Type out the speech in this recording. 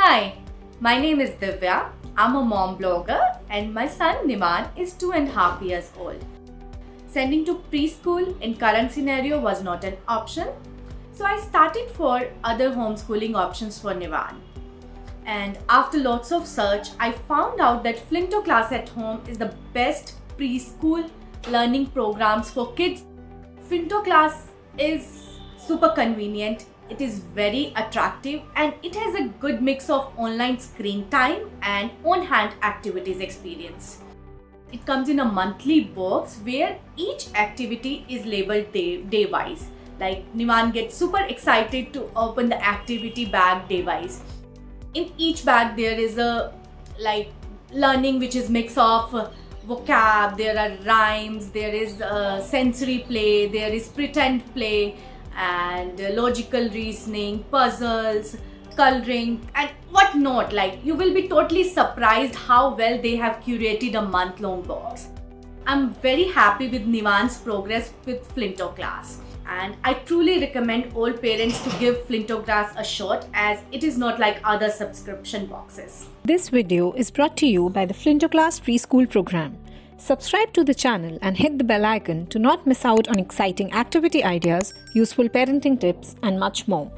Hi, my name is Divya. I'm a mom blogger and my son Niman is 2.5 years old. Sending to preschool in current scenario was not an option, so I started for other homeschooling options for Niman. And after lots of search, I found out that Flintoclass at Home is the best preschool learning programs for kids. Flintoclass is super convenient. It is very attractive and it has a good mix of online screen time and on-hand activities experience. It comes in a monthly box where each activity is labeled day-wise. Like Niman gets super excited to open the activity bag day-wise. In each bag there is a learning which is mix of vocab, there are rhymes, there is sensory play, there is pretend play, and logical reasoning, puzzles, coloring and whatnot. You will be totally surprised how well they have curated a month-long box. I'm very happy with Niman's progress with Flintoclass, and I truly recommend all parents to give Flintoclass a shot as it is not like other subscription boxes. This video is brought to you by the Flintoclass preschool program. Subscribe to the channel and hit the bell icon to not miss out on exciting activity ideas, useful parenting tips, and much more.